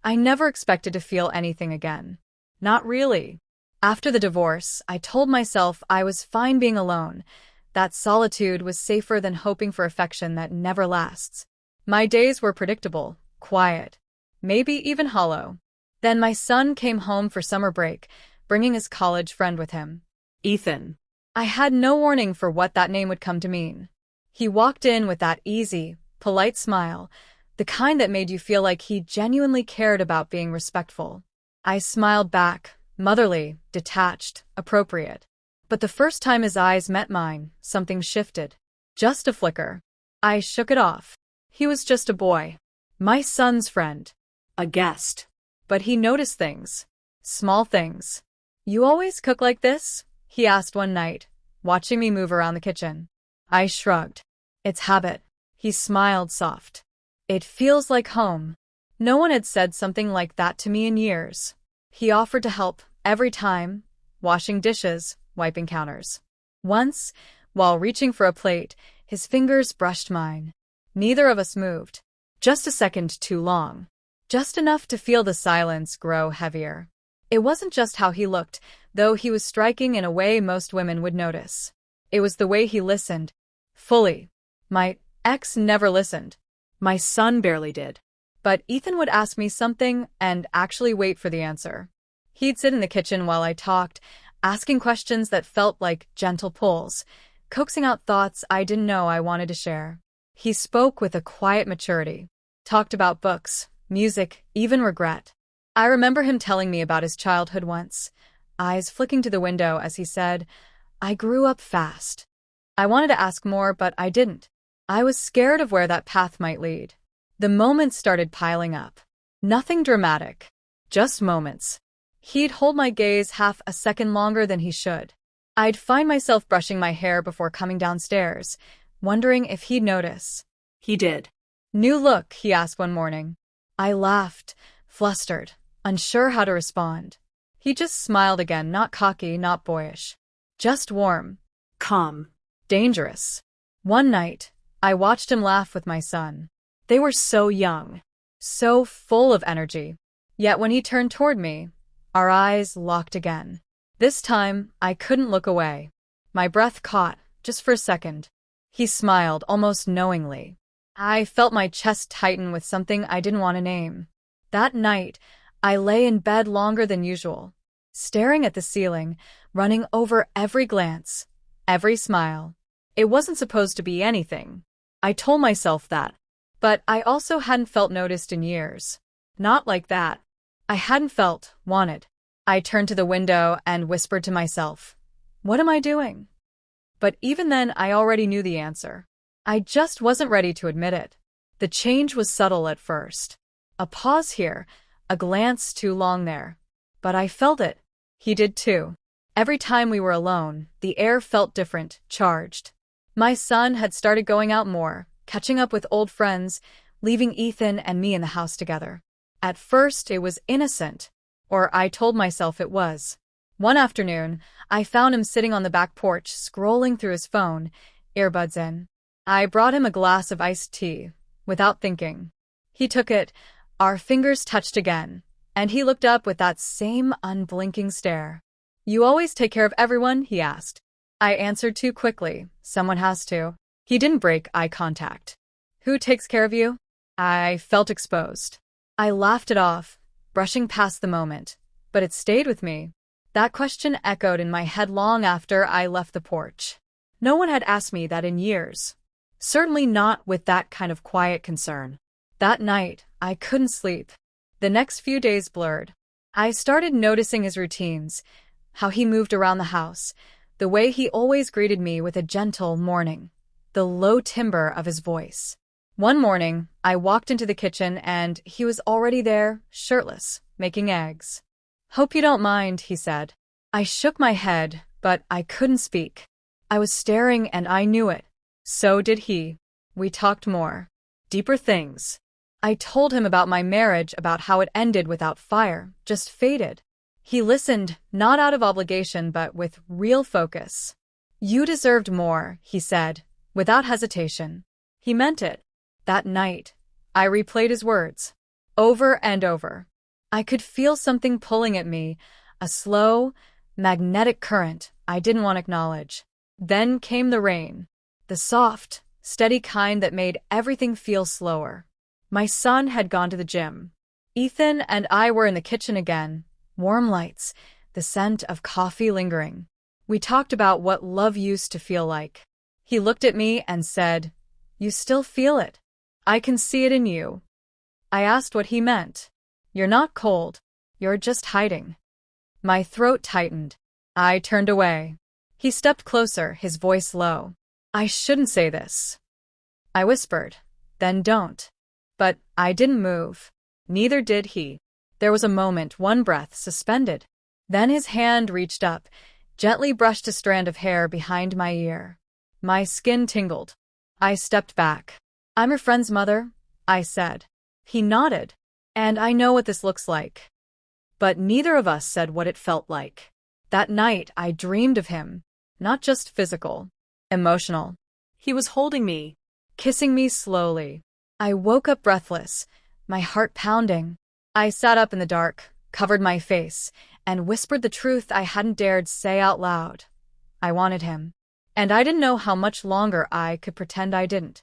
I never expected to feel anything again. Not really. After the divorce, I told myself I was fine being alone, that solitude was safer than hoping for affection that never lasts. My days were predictable, quiet, maybe even hollow. Then my son came home for summer break, bringing his college friend with him. Ethan. I had no warning for what that name would come to mean. He walked in with that easy, polite smile, the kind that made you feel like he genuinely cared about being respectful. I smiled back, motherly, detached, appropriate. But the first time his eyes met mine, something shifted. Just a flicker. I shook it off. He was just a boy. My son's friend. A guest. But he noticed things. Small things. "You always cook like this?" he asked one night, watching me move around the kitchen. I shrugged. "It's habit." He smiled soft. "It feels like home." No one had said something like that to me in years. He offered to help, every time, washing dishes, wiping counters. Once, while reaching for a plate, his fingers brushed mine. Neither of us moved. Just a second too long. Just enough to feel the silence grow heavier. It wasn't just how he looked, though he was striking in a way most women would notice. It was the way he listened. Fully. My ex never listened. My son barely did. But Ethan would ask me something and actually wait for the answer. He'd sit in the kitchen while I talked, asking questions that felt like gentle pulls, coaxing out thoughts I didn't know I wanted to share. He spoke with a quiet maturity. Talked about books, music, even regret. I remember him telling me about his childhood once, eyes flicking to the window as he said, "I grew up fast." I wanted to ask more, but I didn't. I was scared of where that path might lead. The moments started piling up. Nothing dramatic. Just moments. He'd hold my gaze half a second longer than he should. I'd find myself brushing my hair before coming downstairs, wondering if he'd notice. He did. "New look?" he asked one morning. I laughed, flustered, unsure how to respond. He just smiled again, not cocky, not boyish. Just warm. Calm. Dangerous. One night, I watched him laugh with my son. They were so young. So full of energy. Yet when he turned toward me, our eyes locked again. This time, I couldn't look away. My breath caught, just for a second. He smiled, almost knowingly. I felt my chest tighten with something I didn't want to name. That night, I lay in bed longer than usual, staring at the ceiling, running over every glance, every smile. It wasn't supposed to be anything. I told myself that. But I also hadn't felt noticed in years. Not like that. I hadn't felt wanted. I turned to the window and whispered to myself, "What am I doing?" But even then, I already knew the answer. I just wasn't ready to admit it. The change was subtle at first. A pause here, a glance too long there. But I felt it. He did too. Every time we were alone, the air felt different, charged. My son had started going out more, catching up with old friends, leaving Ethan and me in the house together. At first, it was innocent, or I told myself it was. One afternoon, I found him sitting on the back porch, scrolling through his phone, earbuds in. I brought him a glass of iced tea, without thinking. He took it, our fingers touched again, and he looked up with that same unblinking stare. "You always take care of everyone?" he asked. I answered too quickly. Someone has to. He didn't break eye contact. "Who takes care of you?" I felt exposed. I laughed it off, brushing past the moment, but it stayed with me. That question echoed in my head long after I left the porch. No one had asked me that in years. Certainly not with that kind of quiet concern. That night, I couldn't sleep. The next few days blurred. I started noticing his routines, how he moved around the house, the way he always greeted me with a gentle morning, the low timbre of his voice. One morning, I walked into the kitchen and he was already there, shirtless, making eggs. "Hope you don't mind," he said. I shook my head, but I couldn't speak. I was staring and I knew it. So did he. We talked more. Deeper things. I told him about my marriage, about how it ended without fire, just faded. He listened, not out of obligation but with real focus. "You deserved more," he said, without hesitation. He meant it. That night, I replayed his words. Over and over. I could feel something pulling at me, a slow, magnetic current I didn't want to acknowledge. Then came the rain, the soft, steady kind that made everything feel slower. My son had gone to the gym. Ethan and I were in the kitchen again, warm lights, the scent of coffee lingering. We talked about what love used to feel like. He looked at me and said, "You still feel it. I can see it in you." I asked what he meant. "You're not cold. You're just hiding." My throat tightened. I turned away. He stepped closer, his voice low. "I shouldn't say this." I whispered, "Then don't." But I didn't move. Neither did he. There was a moment, one breath, suspended. Then his hand reached up, gently brushed a strand of hair behind my ear. My skin tingled. I stepped back. "I'm your friend's mother," I said. He nodded. "And I know what this looks like." But neither of us said what it felt like. That night, I dreamed of him. Not just physical, emotional. He was holding me, kissing me slowly. I woke up breathless, my heart pounding. I sat up in the dark, covered my face, and whispered the truth I hadn't dared say out loud. I wanted him. And I didn't know how much longer I could pretend I didn't.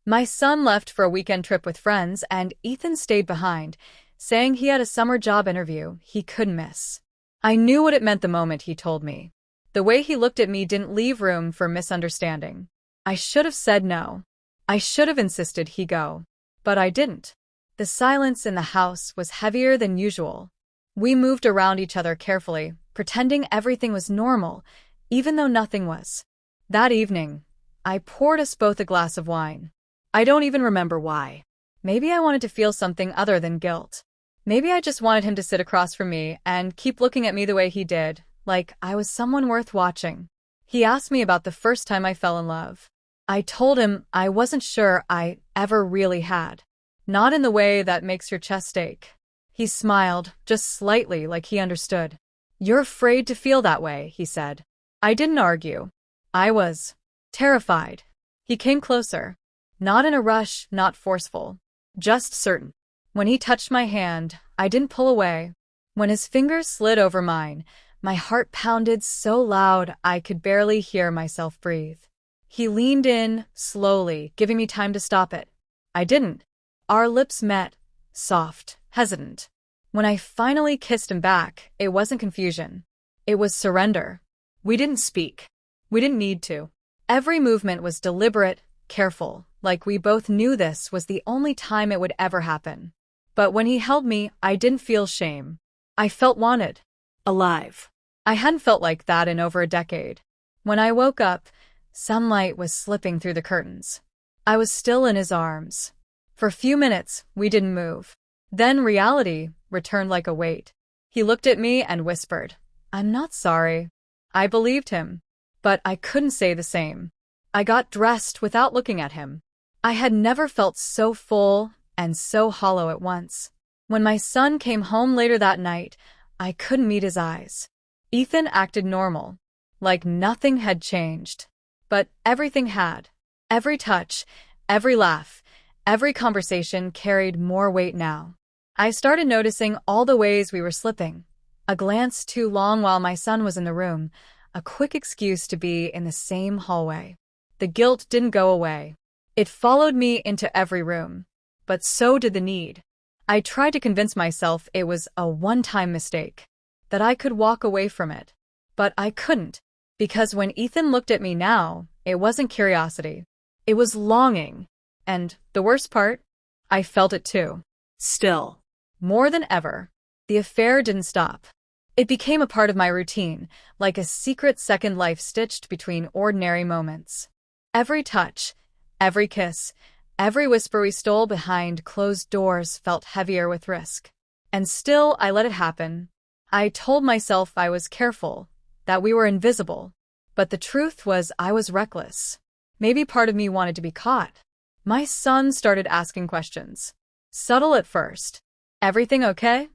My son left for a weekend trip with friends, and Ethan stayed behind, saying he had a summer job interview he couldn't miss. I knew what it meant the moment he told me. The way he looked at me didn't leave room for misunderstanding. I should have said no. I should have insisted he go. But I didn't. The silence in the house was heavier than usual. We moved around each other carefully, pretending everything was normal, even though nothing was. That evening, I poured us both a glass of wine. I don't even remember why. Maybe I wanted to feel something other than guilt. Maybe I just wanted him to sit across from me and keep looking at me the way he did, like I was someone worth watching. He asked me about the first time I fell in love. I told him I wasn't sure I ever really had. Not in the way that makes your chest ache. He smiled, just slightly, like he understood. "You're afraid to feel that way," he said. I didn't argue. I was terrified. He came closer. Not in a rush, not forceful. Just certain. When he touched my hand, I didn't pull away. When his fingers slid over mine, my heart pounded so loud I could barely hear myself breathe. He leaned in, slowly, giving me time to stop it. I didn't. Our lips met, soft, hesitant. When I finally kissed him back, it wasn't confusion. It was surrender. We didn't speak. We didn't need to. Every movement was deliberate, careful, like we both knew this was the only time it would ever happen. But when he held me, I didn't feel shame. I felt wanted. Alive. I hadn't felt like that in over a decade. When I woke up, sunlight was slipping through the curtains. I was still in his arms. For a few minutes, we didn't move. Then reality returned like a weight. He looked at me and whispered, "I'm not sorry." I believed him, but I couldn't say the same. I got dressed without looking at him. I had never felt so full and so hollow at once. When my son came home later that night, I couldn't meet his eyes. Ethan acted normal, like nothing had changed. But everything had. Every touch, every laugh, every conversation carried more weight now. I started noticing all the ways we were slipping. A glance too long while my son was in the room, a quick excuse to be in the same hallway. The guilt didn't go away. It followed me into every room. But so did the need. I tried to convince myself it was a one-time mistake, that I could walk away from it. But I couldn't, because when Ethan looked at me now, it wasn't curiosity. It was longing. And the worst part? I felt it too. Still. More than ever. The affair didn't stop. It became a part of my routine, like a secret second life stitched between ordinary moments. Every touch, every kiss, every whisper we stole behind closed doors felt heavier with risk. And still, I let it happen. I told myself I was careful, that we were invisible. But the truth was I was reckless. Maybe part of me wanted to be caught. My son started asking questions. Subtle at first. "Everything okay?"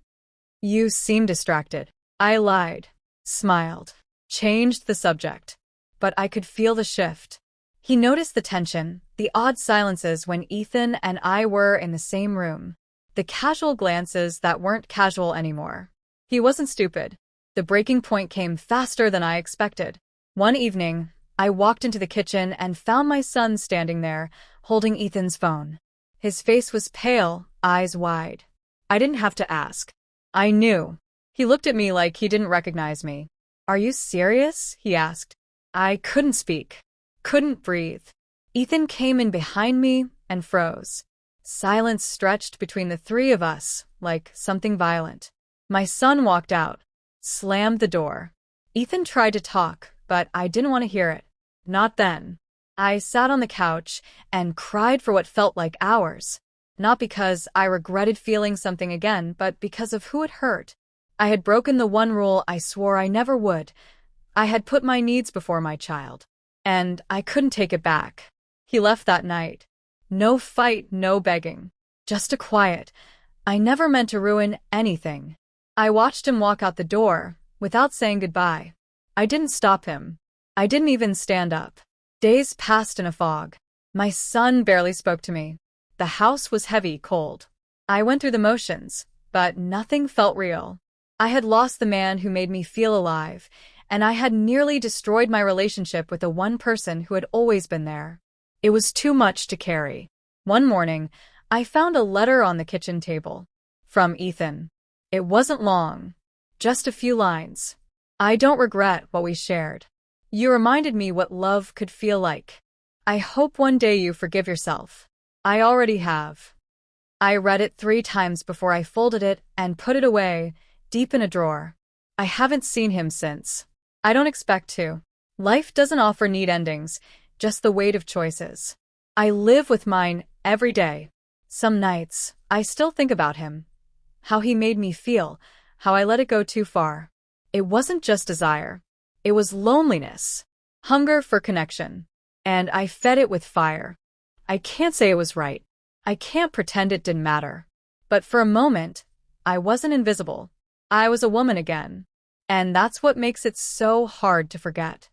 "You seem distracted." I lied, smiled, changed the subject. But I could feel the shift. He noticed the tension, the odd silences when Ethan and I were in the same room. The casual glances that weren't casual anymore. He wasn't stupid. The breaking point came faster than I expected. One evening, I walked into the kitchen and found my son standing there, holding Ethan's phone. His face was pale, eyes wide. I didn't have to ask. I knew. He looked at me like he didn't recognize me. "Are you serious?" he asked. I couldn't speak. Couldn't breathe. Ethan came in behind me and froze. Silence stretched between the three of us, like something violent. My son walked out, slammed the door. Ethan tried to talk, but I didn't want to hear it. Not then. I sat on the couch and cried for what felt like hours. Not because I regretted feeling something again, but because of who it hurt. I had broken the one rule I swore I never would. I had put my needs before my child. And I couldn't take it back. He left that night. No fight, no begging. Just a quiet. I never meant to ruin anything. I watched him walk out the door, without saying goodbye. I didn't stop him. I didn't even stand up. Days passed in a fog. My son barely spoke to me. The house was heavy, cold. I went through the motions, but nothing felt real. I had lost the man who made me feel alive, and I had nearly destroyed my relationship with the one person who had always been there. It was too much to carry. One morning, I found a letter on the kitchen table. From Ethan. It wasn't long. Just a few lines. "I don't regret what we shared. You reminded me what love could feel like. I hope one day you forgive yourself. I already have." I read it 3 times before I folded it and put it away, deep in a drawer. I haven't seen him since. I don't expect to. Life doesn't offer neat endings, just the weight of choices. I live with mine every day. Some nights, I still think about him. How he made me feel, how I let it go too far. It wasn't just desire. It was loneliness, hunger for connection. And I fed it with fire. I can't say it was right. I can't pretend it didn't matter. But for a moment, I wasn't invisible. I was a woman again. And that's what makes it so hard to forget.